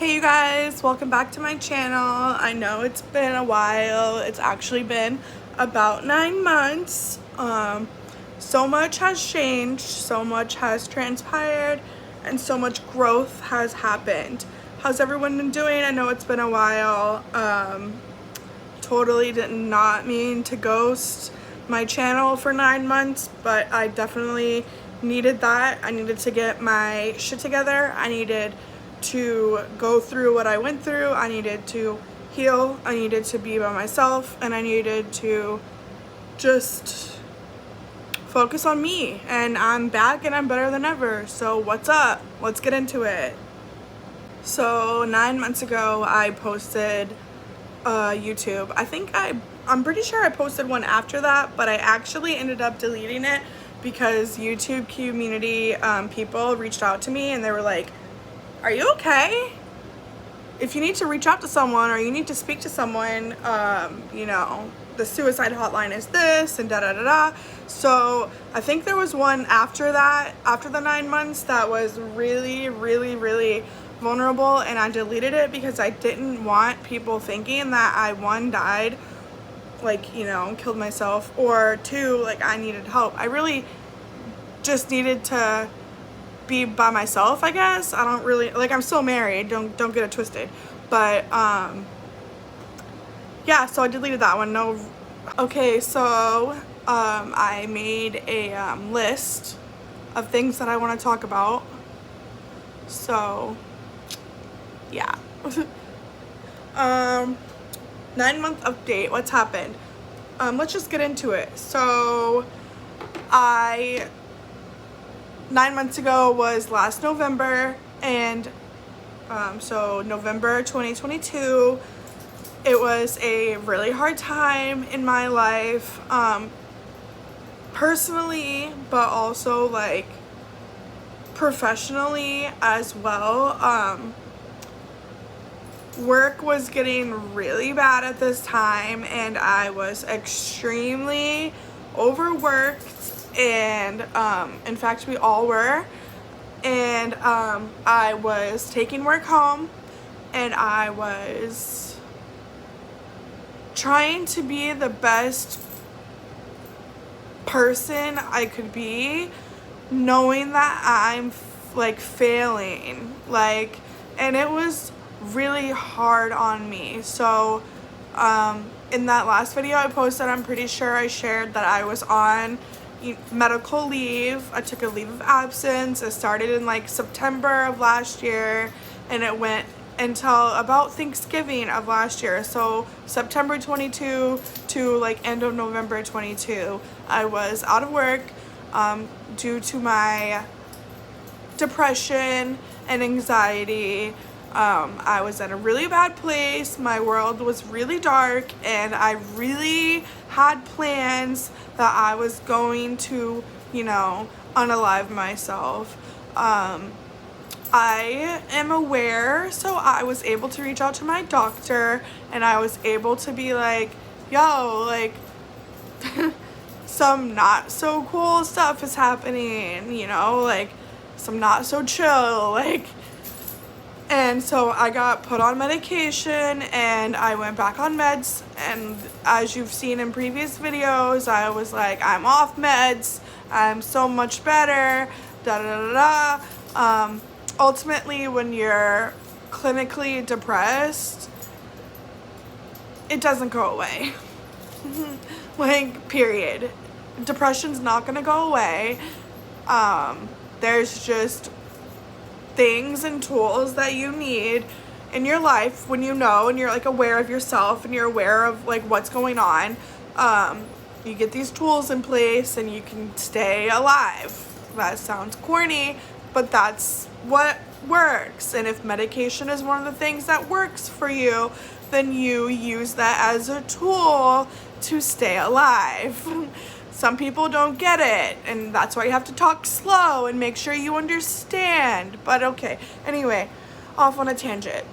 Hey you guys, welcome back to my channel. I know it's been a while. It's actually been about 9 months. So much has changed, so much has transpired, and so much growth has happened. How's everyone been doing? I know it's been a while. Totally did not mean to ghost my channel for 9 months, but I definitely needed that. I needed to get my shit together. I needed to go through what I went through. I needed to heal. I needed to be by myself, and I needed to just focus on me. And I'm back and I'm better than ever. So what's up? Let's get into it. So 9 months ago I posted YouTube. I'm pretty sure I posted one after that, but I actually ended up deleting it because YouTube community people reached out to me and they were like, are you okay? If you need to reach out to someone or you need to speak to someone, you know, the suicide hotline is this and da da da da. So I think there was one after that, after the 9 months, that was really, really, really vulnerable, and I deleted it because I didn't want people thinking that I, one, died, like, you know, killed myself, or two, like, I needed help. I really just needed to be by myself, I guess. I don't really, like, I'm still married, don't get it twisted, but yeah, so I deleted that one. No. Okay, so I made a list of things that I want to talk about. So yeah. 9-month update. What's happened? Let's just get into it. So 9 months ago was last November, and so November 2022, it was a really hard time in my life, personally, but also like professionally as well. Work was getting really bad at this time, and I was extremely overworked, and in fact we all were, and I was taking work home, and I was trying to be the best person I could be, knowing that I'm like failing, like, and it was really hard on me. So in that last video I posted, I'm pretty sure I shared that I was on medical leave. I took a leave of absence. It started in like September of last year, and it went until about Thanksgiving of last year. So September 22 to like end of November 22, I was out of work due to my depression and anxiety. I was in a really bad place. My world was really dark, and I really had plans that I was going to, you know, unalive myself. I am aware, so I was able to reach out to my doctor, and I was able to be like, yo, like, some not so cool stuff is happening, you know, like, some not so chill, like. And so I got put on medication, and I went back on meds, and as you've seen in previous videos, I was like, I'm off meds, I'm so much better, da da da da. Ultimately, when you're clinically depressed, it doesn't go away. Like, period. Depression's not gonna go away. There's just things and tools that you need in your life when you know, and you're like aware of yourself, and you're aware of like what's going on. You get these tools in place and you can stay alive. That sounds corny, but that's what works. And if medication is one of the things that works for you, then you use that as a tool to stay alive. Some people don't get it, and that's why you have to talk slow and make sure you understand. But okay, anyway, off on a tangent.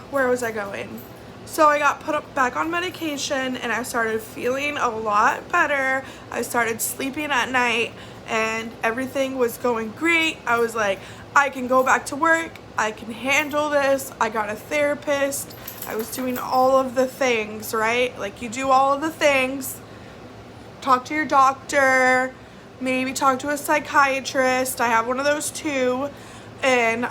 Where was I going? So I got put back on medication, and I started feeling a lot better. I started sleeping at night, and everything was going great. I was like, I can go back to work, I can handle this. I got a therapist, I was doing all of the things, right? Like, you do all of the things, talk to your doctor, maybe talk to a psychiatrist, I have one of those too, and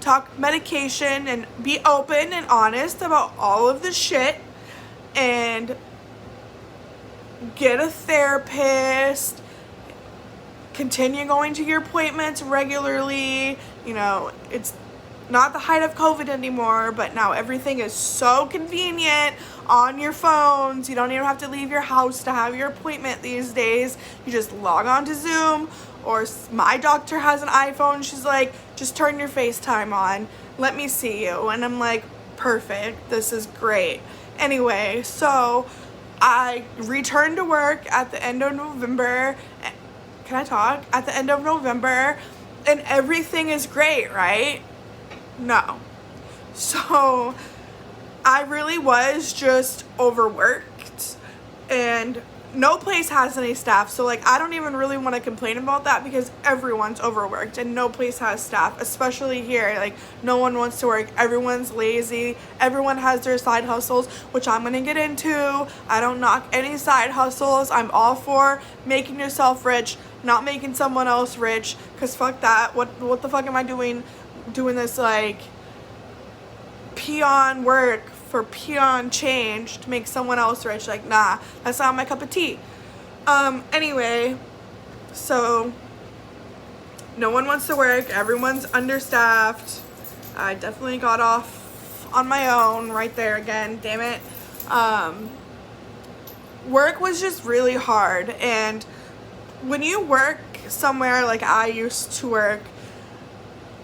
talk medication and be open and honest about all of the shit, and get a therapist, continue going to your appointments regularly. You know, it's not the height of COVID anymore, but now everything is so convenient on your phones. You don't even have to leave your house to have your appointment these days. You just log on to Zoom, or my doctor has an iPhone. She's like, just turn your FaceTime on, let me see you. And I'm like, perfect, this is great. Anyway, so I returned to work at the end of November. Can I talk? At the end of November, and everything is great, right? No. So I really was just overworked, and no place has any staff. So like, I don't even really want to complain about that, because everyone's overworked and no place has staff, especially here. Like, no one wants to work, everyone's lazy, everyone has their side hustles, which I'm gonna get into. I don't knock any side hustles. I'm all for making yourself rich, not making someone else rich, because fuck that. What the fuck am I doing this like peon work for peon change to make someone else rich? Like, nah, that's not my cup of tea. Anyway, so no one wants to work, everyone's understaffed. I definitely got off on my own right there again, damn it. Work was just really hard, and when you work somewhere like I used to work,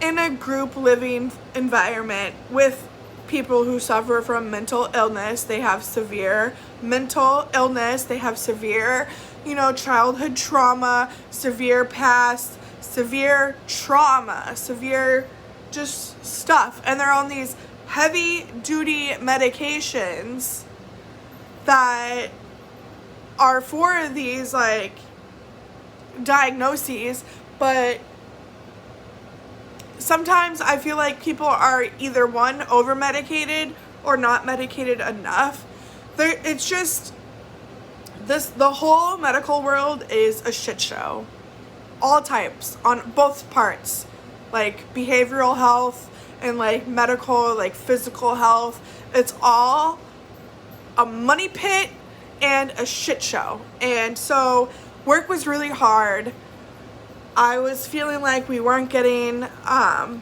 in a group living environment with people who suffer from mental illness, they have severe mental illness, they have severe, childhood trauma, severe past, severe trauma, severe just stuff, and they're on these heavy duty medications that are for these like diagnoses. But sometimes I feel like people are either one, over medicated, or not medicated enough. It's just the whole medical world is a shit show, all types, on both parts, like behavioral health and like medical, like physical health. It's all a money pit and a shit show. And so work was really hard. I was feeling like we weren't getting the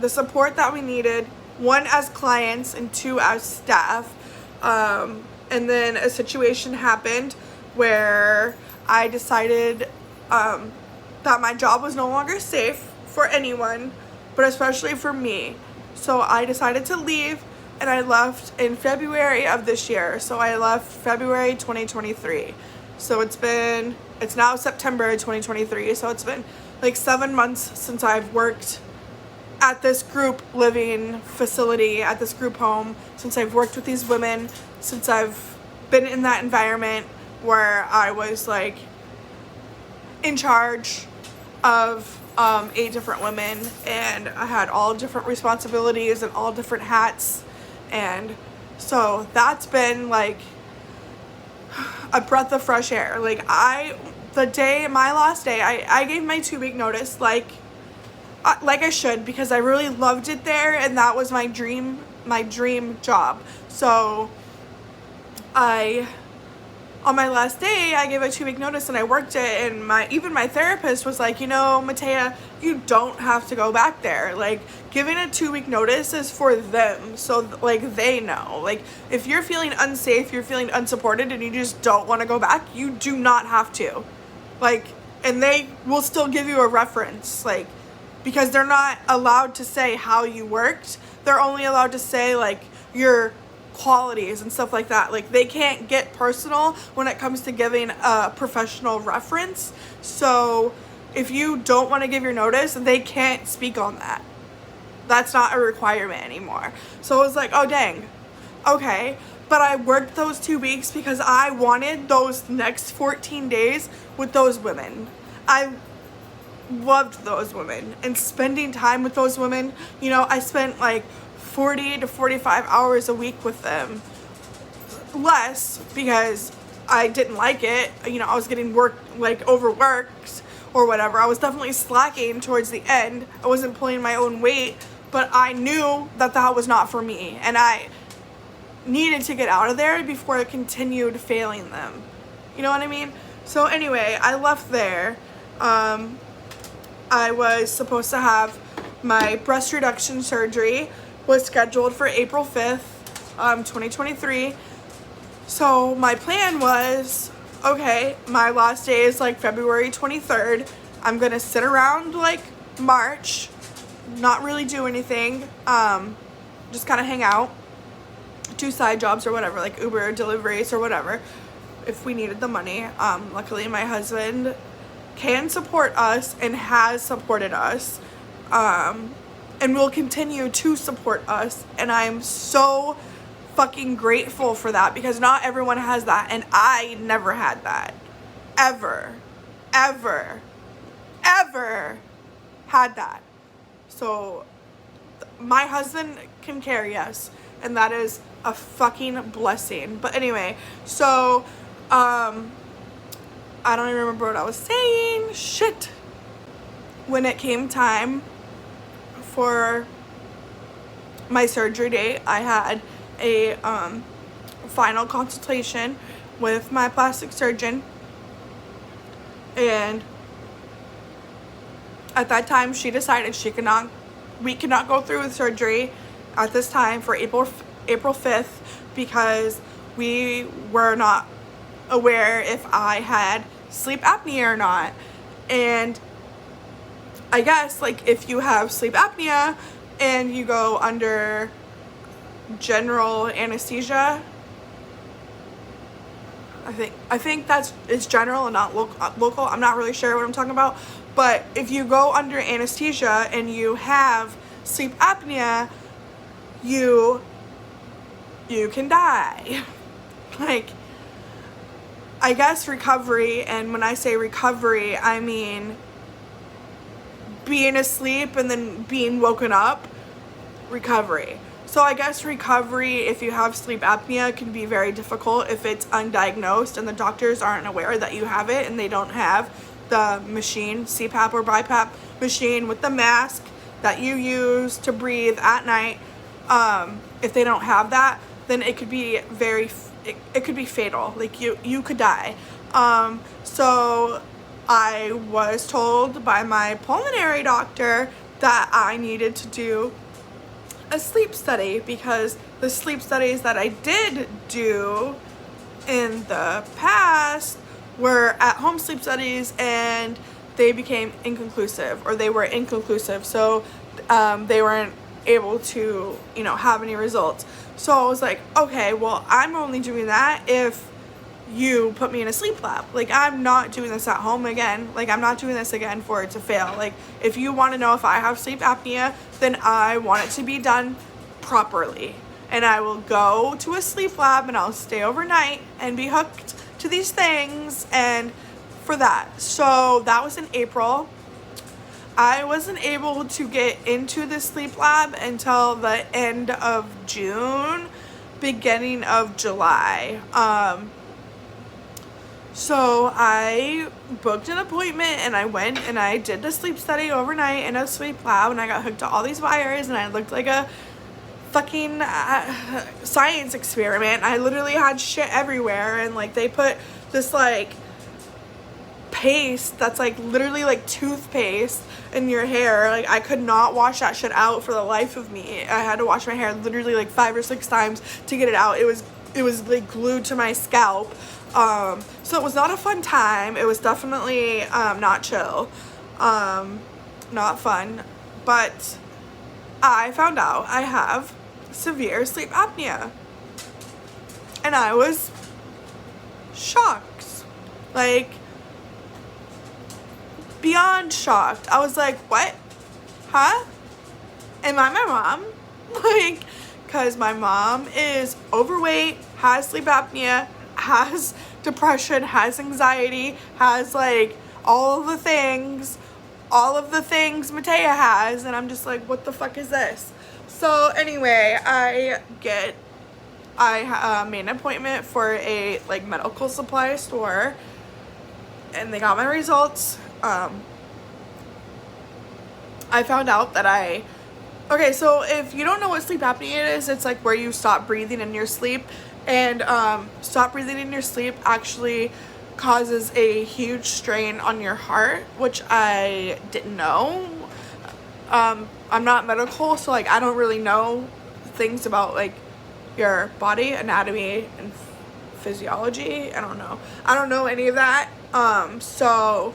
support that we needed, one, as clients, and two, as staff. And then a situation happened where I decided that my job was no longer safe for anyone, but especially for me. So I decided to leave, and I left in February of this year. So I left February 2023. So it's now September 2023. So it's been like 7 months since I've worked at this group living facility, at this group home, since I've worked with these women, since I've been in that environment where I was like in charge of 8 different women, and I had all different responsibilities and all different hats. And so that's been like a breath of fresh air. Like, my last day, I gave my 2-week notice like I should, because I really loved it there, and that was my dream job. So on my last day, I gave a 2-week notice, and I worked it, and my therapist was like, Matea, you don't have to go back there. Like, giving a 2-week notice is for them, so like they know. Like, if you're feeling unsafe, you're feeling unsupported, and you just don't want to go back, you do not have to. Like, and they will still give you a reference, like, because they're not allowed to say how you worked. They're only allowed to say like your qualities and stuff like that. Like, they can't get personal when it comes to giving a professional reference. So if you don't want to give your notice, they can't speak on that. That's not a requirement anymore. So I was like, oh dang, okay. But I worked those 2 weeks because I wanted those next 14 days with those women. I loved those women and spending time with those women. You know, I spent like 40 to 45 hours a week with them. Less because I didn't like it. You know, I was getting overworked or whatever. I was definitely slacking towards the end. I wasn't pulling my own weight, but I knew that that was not for me, and I needed to get out of there before I continued failing them. You know what I mean? So anyway, I left there. I was supposed to have my breast reduction surgery, was scheduled for April 5th, 2023. So my plan was, okay, my last day is like February 23rd. I'm gonna sit around like March, not really do anything, just kind of hang out, do side jobs or whatever, like Uber deliveries or whatever, if we needed the money. Luckily my husband can support us and has supported us, and will continue to support us, and I'm so fucking grateful for that, because not everyone has that, and I never had that. Ever had that. So my husband can carry us, and that is a fucking blessing. But anyway, so I don't even remember what I was saying. Shit. When it came time for my surgery date, I had a final consultation with my plastic surgeon, and at that time she decided we could not go through with surgery at this time for April 5th, because we were not aware if I had sleep apnea or not. And I guess like if you have sleep apnea and you go under general anesthesia, I think it's general and not local. I'm not really sure what I'm talking about, but if you go under anesthesia and you have sleep apnea, you can die. Like, I guess recovery, and when I say recovery, I mean being asleep and then being woken up, recovery. So I guess recovery, if you have sleep apnea, can be very difficult if it's undiagnosed and the doctors aren't aware that you have it, and they don't have the machine, CPAP or BiPAP machine with the mask that you use to breathe at night. If they don't have that, then it could be it could be fatal. Like you could die. So I was told by my pulmonary doctor that I needed to do a sleep study, because the sleep studies that I did do in the past were at-home sleep studies, and they became inconclusive, or they were inconclusive. So they weren't able to, have any results. So I was like, okay, well, I'm only doing that if you put me in a sleep lab. Like, I'm not doing this at home again. Like, I'm not doing this again for it to fail. Like, if you want to know if I have sleep apnea, then I want it to be done properly. And I will go to a sleep lab and I'll stay overnight and be hooked to these things, and for that. So that was in April. I wasn't able to get into the sleep lab until the end of June, beginning of July. So I booked an appointment and I went and I did the sleep study overnight in a sleep lab, and I got hooked to all these wires, and I looked like a fucking science experiment. I literally had shit everywhere, and like they put this like paste that's like literally like toothpaste in your hair. Like, I could not wash that shit out for the life of me. I had to wash my hair literally like 5 or 6 times to get it out. It was like glued to my scalp. So it was not a fun time. It was definitely not chill, not fun. But I found out I have severe sleep apnea, and I was shocked, like beyond shocked. I was like, what? Huh? Am I my mom? Like, because my mom is overweight, has sleep apnea, has depression, has anxiety, has like all of the things Matea has, and I'm just like, what the fuck is this? So anyway, I made an appointment for a like medical supply store, and they got my results. I found out that okay, so if you don't know what sleep apnea is, it's like where you stop breathing in your sleep, and stop breathing in your sleep actually causes a huge strain on your heart, which I didn't know. I'm not medical, so like I don't really know things about like your body anatomy and physiology. I don't know any of that. So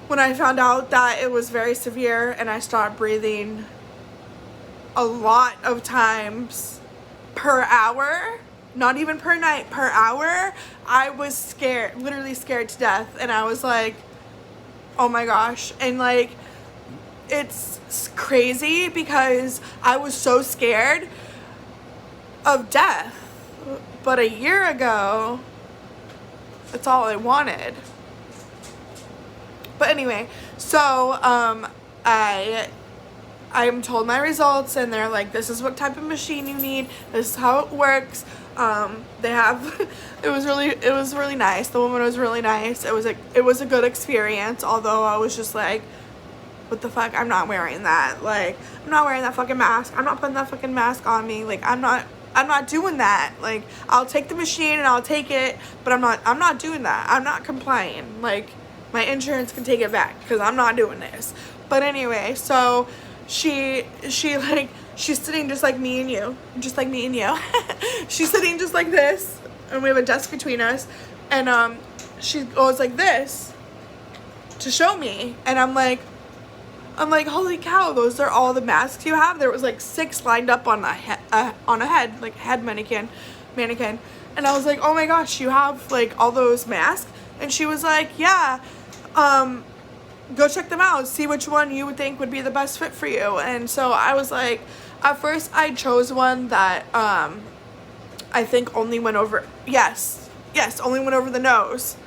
when I found out that it was very severe and I stopped breathing a lot of times per hour, not even per night, per hour, I was scared, literally scared to death. And I was like, oh my gosh. And like, it's crazy because I was so scared of death. But a year ago, that's all I wanted. But anyway, so I'm told my results, and they're like, this is what type of machine you need, this is how it works. They have it was really nice. The woman was really nice. It was a good experience, although I was just like, what the fuck, I'm not wearing that. Like, I'm not wearing that fucking mask. I'm not putting that fucking mask on me. Like, I'm not doing that. Like, I'll take the machine and I'll take it, but I'm not doing that. I'm not complying. Like, my insurance can take it back because I'm not doing this. But anyway, so she's sitting just like me and you. She's sitting just like this, and we have a desk between us, and she goes like this to show me, and I'm like, holy cow, those are all the masks you have? There was like 6 lined up on a head mannequin, and I was like, oh my gosh, you have like all those masks? And she was like, yeah, go check them out, see which one you would think would be the best fit for you. And so I was like, at first I chose one that I think only went over, yes, only went over the nose.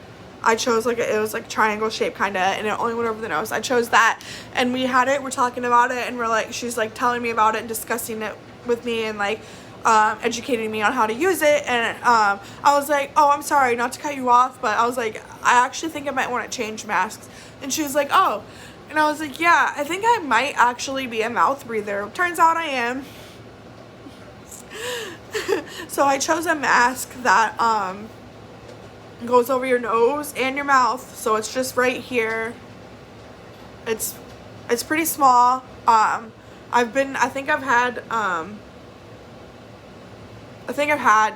I chose like it was like triangle shape kind of, and it only went over the nose. I chose that, and we're talking about it, and we're like, she's like telling me about it and discussing it with me, and like educating me on how to use it. And I was like, oh, I'm sorry, not to cut you off, but I was like, I actually think I might want to change masks. And she was like, oh. And I was like, yeah, I think I might actually be a mouth breather. Turns out I am. So I chose a mask that goes over your nose and your mouth, so it's just right here. It's pretty small. I think I've had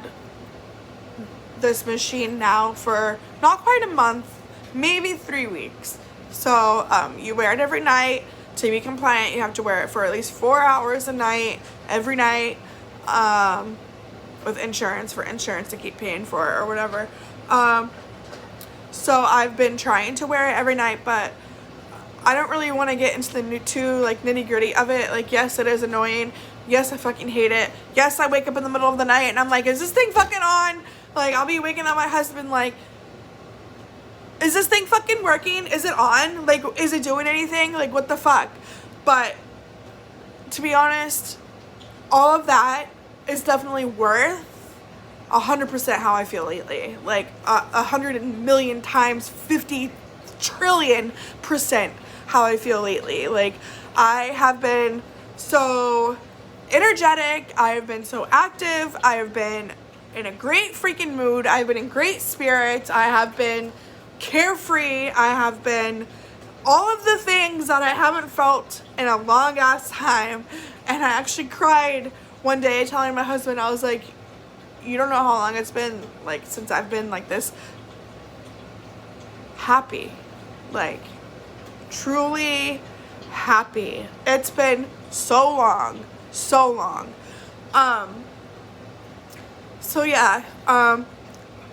this machine now for not quite a month, maybe 3 weeks. So you wear it every night. To be compliant, you have to wear it for at least 4 hours a night, every night, with insurance, for insurance to keep paying for it or whatever. So I've been trying to wear it every night, but I don't really want to get into the nitty gritty of it. Like, yes, it is annoying. Yes, I fucking hate it. Yes, I wake up in the middle of the night and I'm like, is this thing fucking on? Like, I'll be waking up my husband like, is this thing fucking working? Is it on? Like, is it doing anything? Like, what the fuck? But to be honest, all of that is definitely worth 100% how I feel lately. Like 100 million times, 50 trillion% how I feel lately. Like, I have been so energetic. I have been so active. I have been in a great freaking mood. I've been in great spirits. I have been carefree. I have been all of the things that I haven't felt in a long ass time. And I actually cried one day telling my husband, I was like, you don't know how long it's been, like, since I've been like this happy, like truly happy. It's been so long. So yeah,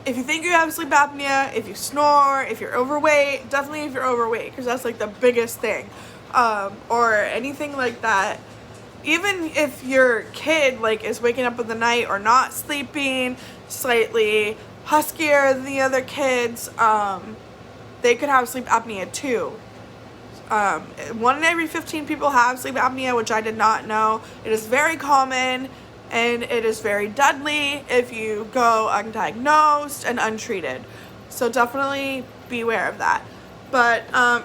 if you think you have sleep apnea, if you snore, if you're overweight, definitely if you're overweight, because that's like the biggest thing, or anything like that. Even if your kid like is waking up in the night or not sleeping slightly, huskier than the other kids, they could have sleep apnea too. 1 in every 15 people have sleep apnea, which I did not know. It is very common, and it is very deadly if you go undiagnosed and untreated. So definitely beware of that. But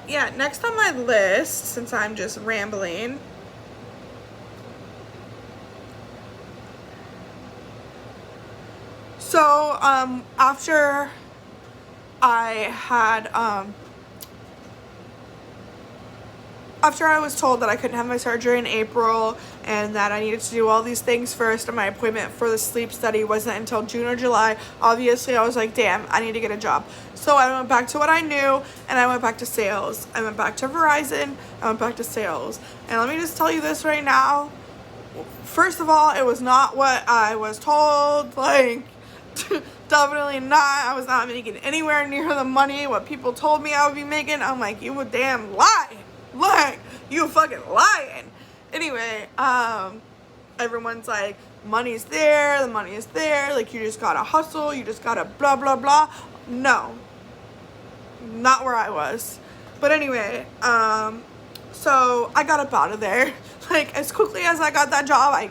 yeah, next on my list, since I'm just rambling, so after I had after I was told that I couldn't have my surgery in April and that I needed to do all these things first, and my appointment for the sleep study wasn't until June or July, obviously I was like, damn, I need to get a job. So I went back to what I knew, and I went back to sales. I went back to Verizon, I went back to sales. And let me just tell you this right now. First of all, it was not what I was told. Like, definitely not. I was not making anywhere near the money what people told me I would be making. I'm like, you would damn lie. Like, you fucking lying. Anyway, everyone's like, money's there, the money is there, like, you just gotta hustle, you just gotta blah blah blah. No, not where I was. But anyway, so I got up out of there. Like, as quickly as I got that job, I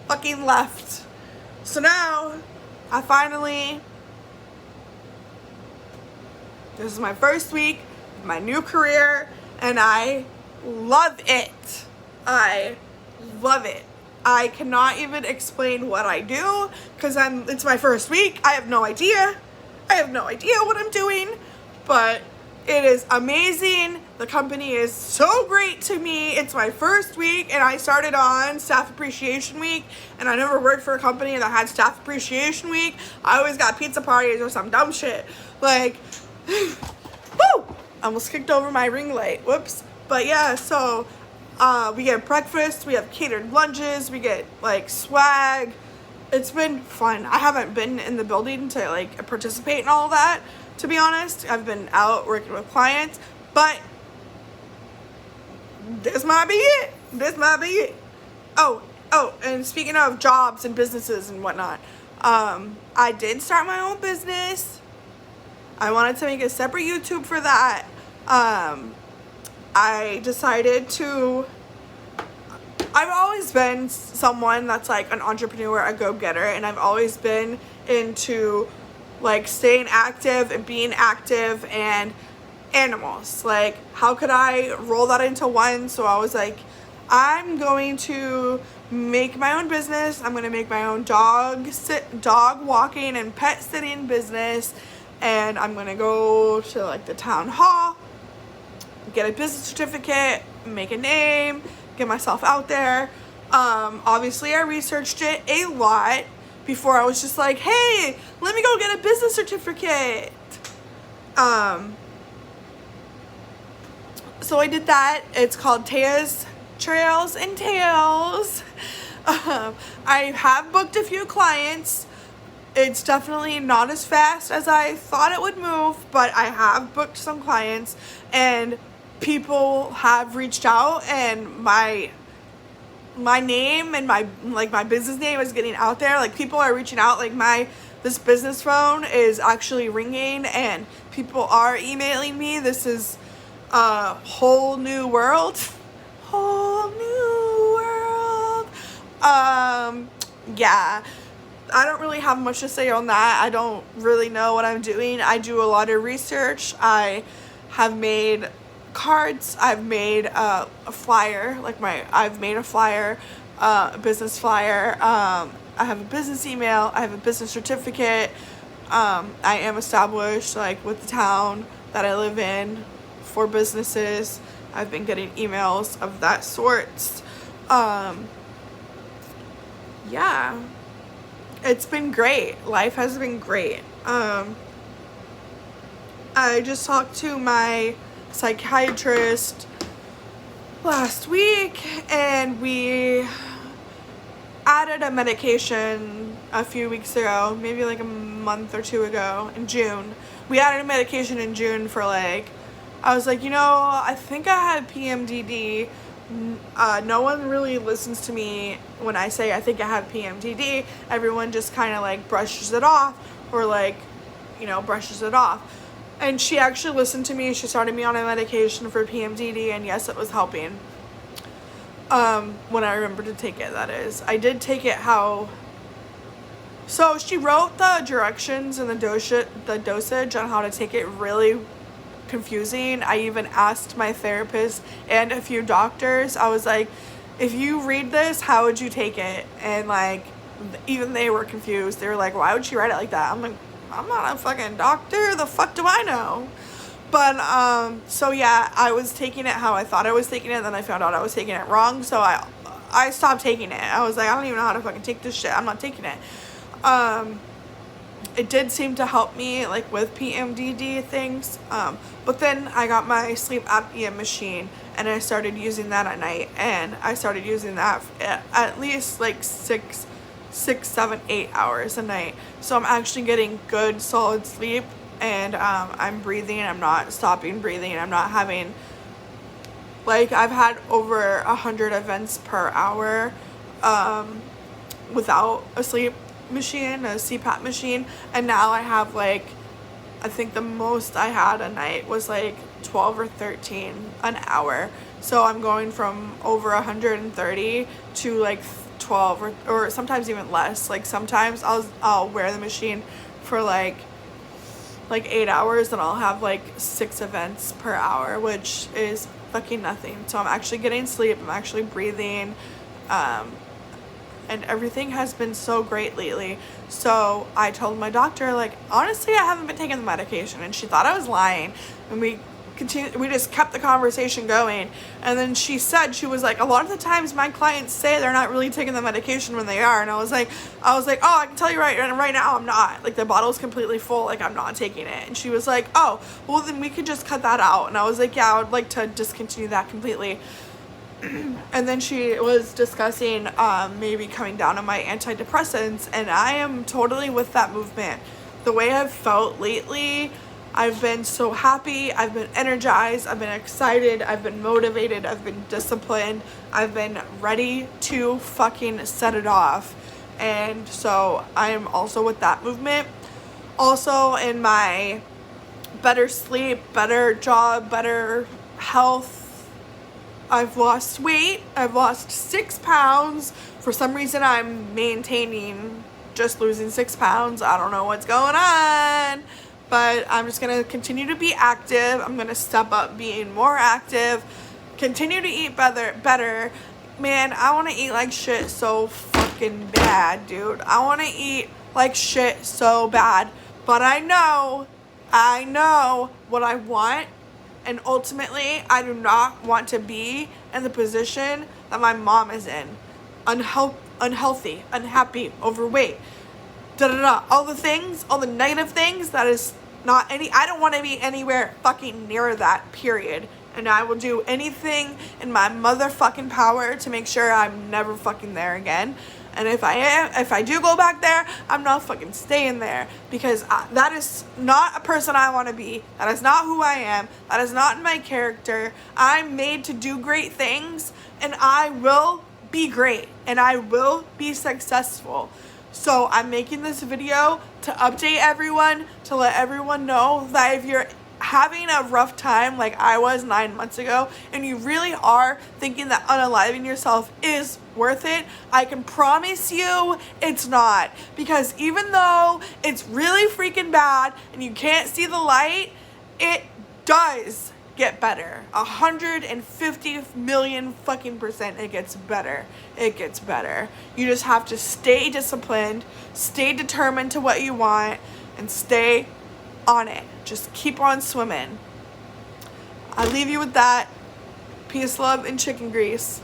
fucking left. So now I finally, this is my first week, my new career, and I love it. I love it. I cannot even explain what I do because it's my first week. I have no idea. I have no idea what I'm doing, but it is amazing. The company is so great to me. It's my first week, and I started on Staff Appreciation Week, and I never worked for a company that had Staff Appreciation Week. I always got pizza parties or some dumb shit. Like, woo! Almost kicked over my ring light. Whoops. But yeah, so we get breakfast, we have catered lunches, we get like swag. It's been fun. I haven't been in the building to like participate in all that, to be honest. I've been out working with clients, but this might be it. This might be it. Oh, and speaking of jobs and businesses and whatnot, I did start my own business. I wanted to make a separate YouTube for that. I decided to, I've always been someone that's like an entrepreneur, a go-getter, and I've always been into like staying active and being active and animals. Like, how could I roll that into one? So I was like, I'm going to make my own business. I'm going to make my own dog walking and pet sitting business. And I'm going to go to like the town hall, get a business certificate, make a name, get myself out there. Obviously I researched it a lot before I was just like, hey, let me go get a business certificate. So I did that. It's called Taya's Trails and Tales. I have booked a few clients. It's definitely not as fast as I thought it would move, but I have booked some clients, and people have reached out, and my name and my business name is getting out there. Like, people are reaching out. Like, this business phone is actually ringing, and people are emailing me. This is a whole new world. Whole new world. Yeah. I don't really have much to say on that. I don't really know what I'm doing. I do a lot of research. I have made cards. I've made a flyer. I've made a flyer, a business flyer. I have a business email. I have a business certificate. I am established like with the town that I live in for businesses. I've been getting emails of that sort. Yeah. It's been great. Life has been great. I just talked to my psychiatrist last week, and we added a medication a few weeks ago, maybe like a month or two ago, in June. We added a medication in June for like, I was like, I think I had PMDD. No one really listens to me when I say I think I have PMDD. Everyone just kind of like brushes it off, or like, you know, brushes it off. And she actually listened to me. She started me on a medication for PMDD, and yes, it was helping. When I remembered to take it, that is. I did take it so she wrote the directions and the dosage on how to take it really confusing. I even asked my therapist and a few doctors. I was like, if you read this, how would you take it? And like, even they were confused. They were like, why would she write it like that? I'm like, I'm not a fucking doctor. The fuck do I know? But so yeah, I was taking it how I thought I was taking it, and then I found out I was taking it wrong. So I stopped taking it. I was like, I don't even know how to fucking take this shit. I'm not taking it. It did seem to help me like with PMDD things. But then I got my sleep apnea machine, and I started using that at night, and I started using that at least like 6, 7, 8 hours a night. So I'm actually getting good solid sleep, and I'm breathing. I'm not stopping breathing. I'm not having, like, I've had over 100 events per hour without a sleep machine, a CPAP machine, and now I have like, I think the most I had a night was like 12 or 13 an hour. So I'm going from over 130 to like 12 or sometimes even less. Like sometimes I'll wear the machine for like 8 hours, and I'll have like 6 events per hour, which is fucking nothing. So I'm actually getting sleep. I'm actually breathing. And everything has been so great lately. So I told my doctor, like, honestly, I haven't been taking the medication. And she thought I was lying. And we just kept the conversation going. And then she said, she was like, a lot of the times my clients say they're not really taking the medication when they are. And I was like, oh, I can tell you right now I'm not. Like, the bottle's completely full. Like, I'm not taking it. And she was like, oh, well, then we could just cut that out. And I was like, yeah, I would like to discontinue that completely. And then she was discussing maybe coming down on my antidepressants, and I am totally with that movement. The way I've felt lately, I've been so happy, I've been energized, I've been excited, I've been motivated, I've been disciplined, I've been ready to fucking set it off. And so I am also with that movement. Also in my better sleep, better job, better health, I've lost weight. I've lost 6 pounds. For some reason, I'm maintaining just losing 6 pounds. I don't know what's going on, but I'm just going to continue to be active. I'm going to step up being more active, continue to eat better. Man, I want to eat like shit so fucking bad, dude. I want to eat like shit so bad, but I know what I want. And ultimately, I do not want to be in the position that my mom is in. Unhealthy, unhappy, overweight, all the things, all the negative things, that is not I don't want to be anywhere fucking near that, period. And I will do anything in my motherfucking power to make sure I'm never fucking there again. And if I do go back there, I'm not fucking staying there, because that is not a person I want to be. That is not who I am. That is not in my character. I'm made to do great things, and I will be great, and I will be successful. So I'm making this video to update everyone, to let everyone know that if you're having a rough time like I was 9 months ago, and you really are thinking that unaliving yourself is worth it, I can promise you it's not. Because even though it's really freaking bad and you can't see the light, it does get better. 150 million fucking % it gets better. It gets better. You just have to stay disciplined, stay determined to what you want, and stay on it. Just keep on swimming. I leave you with that. Peace, love, and chicken grease.